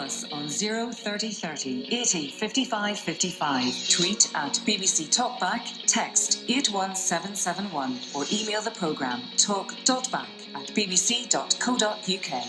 us on 03030 80 55 55. Tweet at BBC Talkback, text 81771 or email the programme talk.back@bbc.co.uk.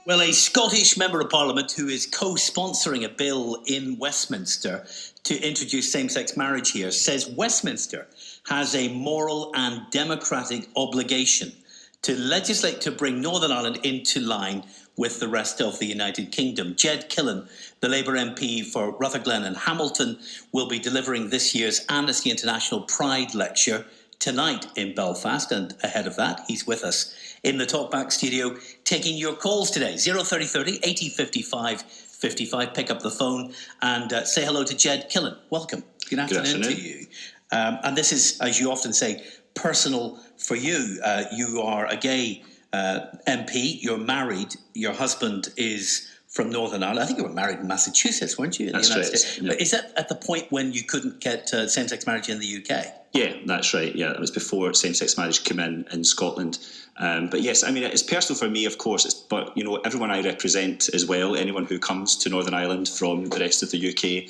Well, a Scottish Member of Parliament who is co-sponsoring a bill in Westminster to introduce same-sex marriage here says Westminster has a moral and democratic obligation to legislate to bring Northern Ireland into line with the rest of the United Kingdom. Ged Killen, the Labour MP for Rutherglen and Hamilton, will be delivering this year's Amnesty International Pride Lecture tonight in Belfast, and ahead of that, he's with us in the Talkback studio taking your calls today. 03030 80 55 55. Pick up the phone and say hello to Ged Killen. Welcome. Good afternoon to you. And this is, as you often say, personal for you. You are a gay MP. You're married. Your husband is from Northern Ireland. I think you were married in Massachusetts, weren't you? That's right. Yeah. But is that at the point when you couldn't get same-sex marriage in the UK? Yeah, that's right. Yeah, it was before same-sex marriage came in Scotland. But yes, I mean, it's personal for me, of course, but, you know, everyone I represent as well, anyone who comes to Northern Ireland from the rest of the UK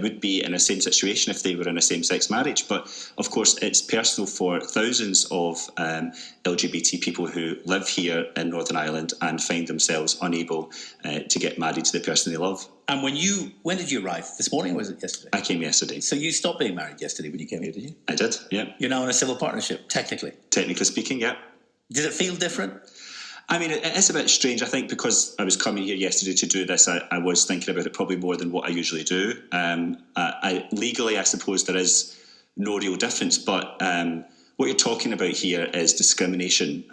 would be in a same situation if they were in a same-sex marriage. But, of course, it's personal for thousands of LGBT people who live here in Northern Ireland and find themselves unable to get married to the person they love. And when did you arrive? This morning, or was it yesterday? I came yesterday. So you stopped being married yesterday when you came here, did you? I did, yeah. You're now in a civil partnership, technically? Technically speaking, yeah. Did it feel different? I mean, it is a bit strange. I think because I was coming here yesterday to do this, I was thinking about it probably more than what I usually do. Legally, I suppose there is no real difference, but what you're talking about here is discrimination.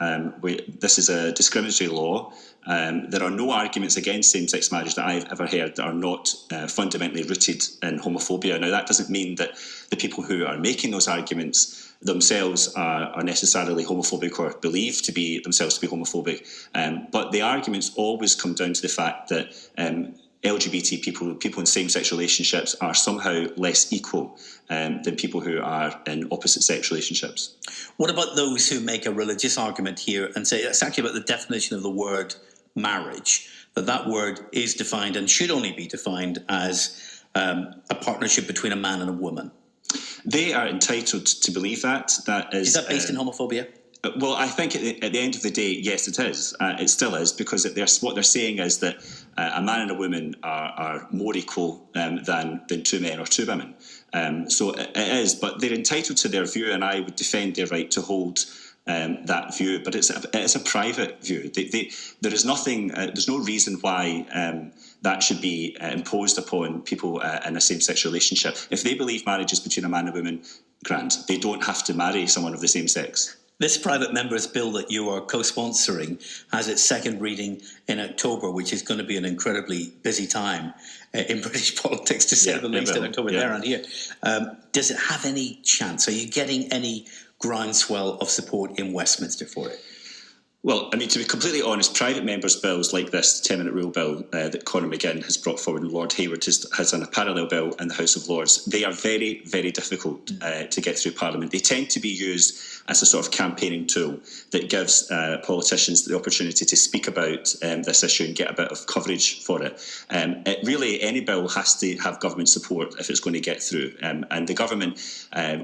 This is a discriminatory law. There are no arguments against same-sex marriage that I've ever heard that are not fundamentally rooted in homophobia. Now, that doesn't mean that the people who are making those arguments themselves are necessarily homophobic or believe to be themselves to be homophobic. But the arguments always come down to the fact that LGBT people in same-sex relationships are somehow less equal than people who are in opposite-sex relationships. What about those who make a religious argument here and say it's actually about the definition of the word marriage, that word is defined and should only be defined as a partnership between a man and a woman? They are entitled to believe that. Is that based in homophobia? Well, I think at the end of the day, yes, it is. It still is, because what they're saying is that a man and a woman are more equal than two men or two women. So it is, but they're entitled to their view, and I would defend their right to hold that view. But it's a private view. There is nothing. There's no reason why that should be imposed upon people in a same-sex relationship. If they believe marriage is between a man and a woman, grand. They don't have to marry someone of the same sex. This private member's bill that you are co-sponsoring has its second reading in October, which is going to be an incredibly busy time in British politics, to say the least, in October there and here. Does it have any chance? Are you getting any groundswell of support in Westminster for it? Well, I mean, to be completely honest, private members' bills like this 10-minute rule bill that Conor McGinn has brought forward and Lord Hayward has done a parallel bill in the House of Lords, they are very, very difficult to get through Parliament. They tend to be used as a sort of campaigning tool that gives politicians the opportunity to speak about this issue and get a bit of coverage for it. Really, any bill has to have government support if it's going to get through. And the government,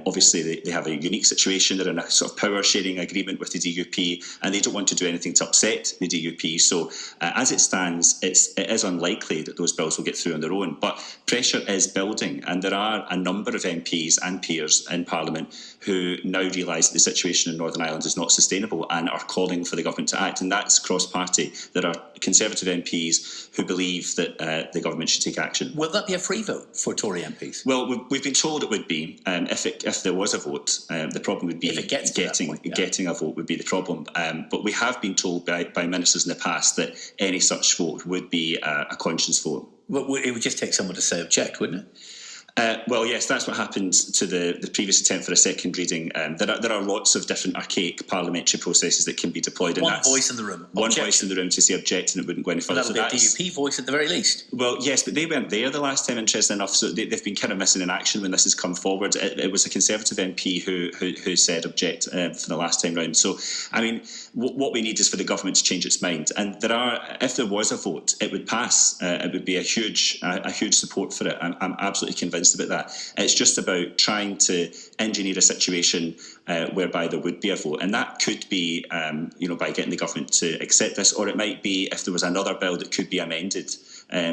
obviously, they have a unique situation. They're in a sort of power-sharing agreement with the DUP, and they don't want to do anything to upset the DUP. So as it stands, it is unlikely that those bills will get through on their own. But pressure is building, and there are a number of MPs and peers in Parliament who now realise that the situation in Northern Ireland is not sustainable and are calling for the government to act. And that's cross-party. There are Conservative MPs who believe that the government should take action. Will that be a free vote for Tory MPs? Well, we've been told it would be. If there was a vote, the problem would be if it gets getting a vote would be the problem. But we have been told by ministers in the past that any such vote would be a conscience vote. But it would just take someone to say object, wouldn't it? Well, yes, that's what happened to the previous attempt for a second reading. There are lots of different archaic parliamentary processes that can be deployed. One voice in the room. One voice in the room to say object, and it wouldn't go any further. Well, that'll be a DUP voice at the very least. Well, yes, but they weren't there the last time, interesting enough, so they've been kind of missing in action when this has come forward. It was a Conservative MP who said object for the last time round. So, I mean, what we need is for the government to change its mind. And if there was a vote, it would pass. It would be a huge support for it. I'm absolutely convinced about that. It's just about trying to engineer a situation whereby there would be a vote, and that could be, by getting the government to accept this, or it might be if there was another bill that could be amended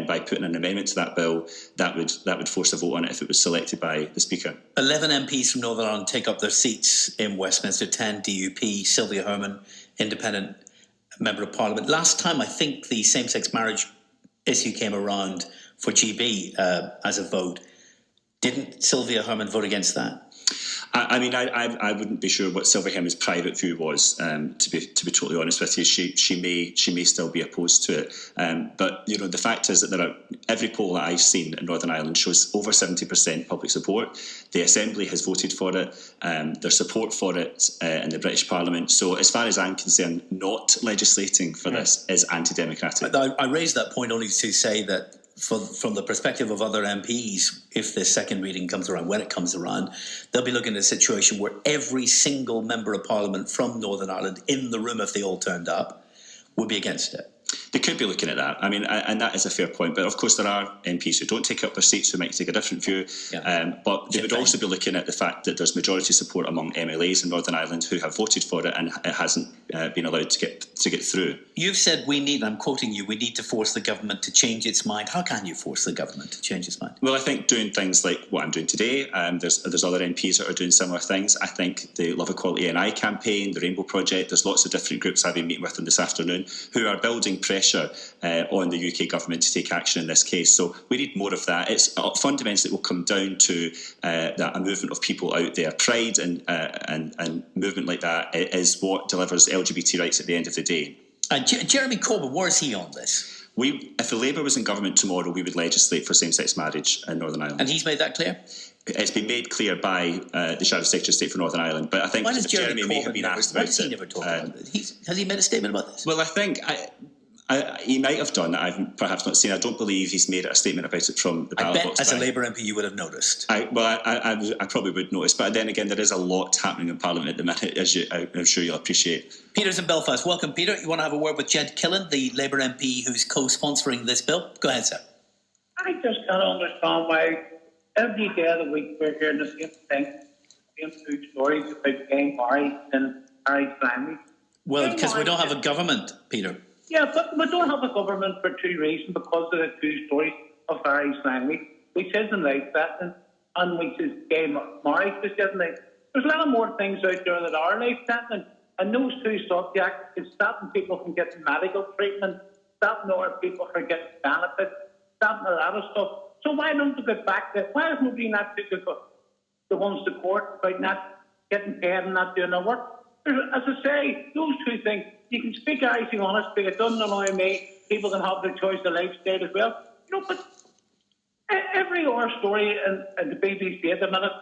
by putting an amendment to that bill, that would force a vote on it if it was selected by the Speaker. 11 MPs from Northern Ireland take up their seats in Westminster. 10 DUP. Sylvia Herman, Independent Member of Parliament. Last time, I think the same-sex marriage issue came around for GB as a vote. Didn't Sylvia Herman vote against that? I mean, I wouldn't be sure what Sylvia Herman's private view was. To be totally honest with you, she may still be opposed to it. But the fact is that every poll that I've seen in Northern Ireland shows over 70% public support. The Assembly has voted for it. There's support for it in the British Parliament. So, as far as I'm concerned, not legislating for this is anti-democratic. I raised that point only to say that, from the perspective of other MPs, if this second reading comes around, when it comes around, they'll be looking at a situation where every single Member of Parliament from Northern Ireland in the room, if they all turned up, would be against it. They could be looking at that. I mean, and that is a fair point. But of course, there are MPs who don't take up their seats who might take a different view. Yeah. But they would also be looking at the fact that there's majority support among MLAs in Northern Ireland who have voted for it, and it hasn't been allowed to get through. You've said I'm quoting you, we need to force the government to change its mind. How can you force the government to change its mind? Well, I think doing things like what I'm doing today. There's other MPs that are doing similar things. I think the Love Equality NI campaign, the Rainbow Project, there's lots of different groups I've been meeting with them this afternoon who are building pressure on the UK government to take action in this case. So we need more of that. It's fundamentally, it will come down to a movement of people out there. Pride and movement like that is what delivers LGBT rights at the end of the day. And Jeremy Corbyn, where is he on this? If the Labour was in government tomorrow, we would legislate for same-sex marriage in Northern Ireland. And he's made that clear? It's been made clear by the Shadow Secretary of State for Northern Ireland. But I think Jeremy may have been asked about it. Why does he never talk about it? Has he made a statement about this? Well, I think he might have done. I've perhaps not seen. I don't believe he's made a statement about it from the ballot box. As a Labour MP, you would have noticed. I probably would notice. But then again, there is a lot happening in Parliament at the minute, as I'm sure you'll appreciate. Peter's in Belfast. Welcome, Peter. You want to have a word with Ged Killen, the Labour MP who's co-sponsoring this bill? Go ahead, sir. I just can't understand why every day of the week we're hearing the same thing, same two stories about gay marriage and marriage language. Well, because we don't have a government, Peter. Yeah, but we don't have a government for two reasons, because of the two stories of marriage language, which isn't life-threatening, and which is gay marriage, which isn't life. There's a lot of more things out there that are life-threatening, and those two subjects is stopping people from getting medical treatment, stopping other people from getting benefits, stopping a lot of stuff. So why don't we get back to, why is nobody not taking the ones to court about not getting paid and not doing their work? As I say, those two things, you can speak anything honest, but it doesn't annoy me. People can have their choice of lifestyle as well. But every other story in the BBC at the minute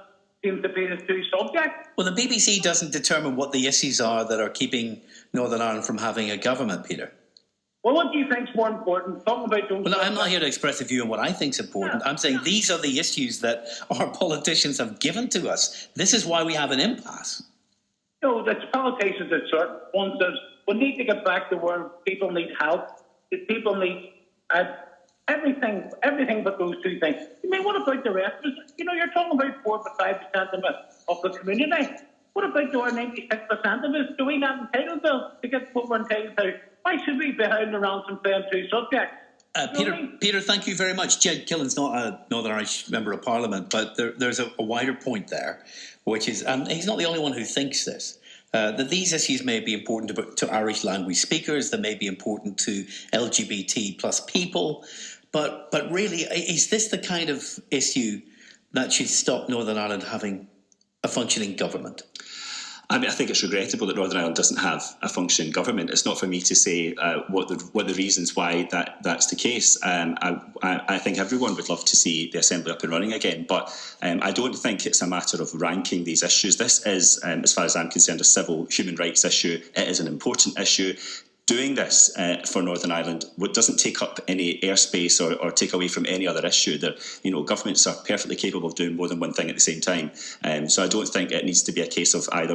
seems to be the two subjects. Well, the BBC doesn't determine what the issues are that are keeping Northern Ireland from having a government, Peter. Well, what do you think is more important? Talking about those. Well, I'm not here to express a view on what I think is important. I'm saying these are the issues that our politicians have given to us. This is why we have an impasse. No, that's politicians that certain one says we need to get back to where people need help. People need everything but those two things. I mean, what about the rest of us? You're talking about 4 to 5% of the community. What about the other 96% of us? Do we not entitled to get what we're entitled to? Why should we be hounding around some playing two subjects? Peter, thank you very much. Ged Killen's not a Northern Irish Member of Parliament, but there's a wider point there, which is, and he's not the only one who thinks this, that these issues may be important to Irish language speakers, they may be important to LGBT plus people, but really, is this the kind of issue that should stop Northern Ireland having a functioning government? I mean, I think it's regrettable that Northern Ireland doesn't have a functioning government. It's not for me to say what the reasons why that's the case. I think everyone would love to see the Assembly up and running again, but I don't think it's a matter of ranking these issues. This is, as far as I'm concerned, a civil human rights issue. It is an important issue. Doing this for Northern Ireland doesn't take up any airspace or take away from any other issue. Governments are perfectly capable of doing more than one thing at the same time. So I don't think it needs to be a case of either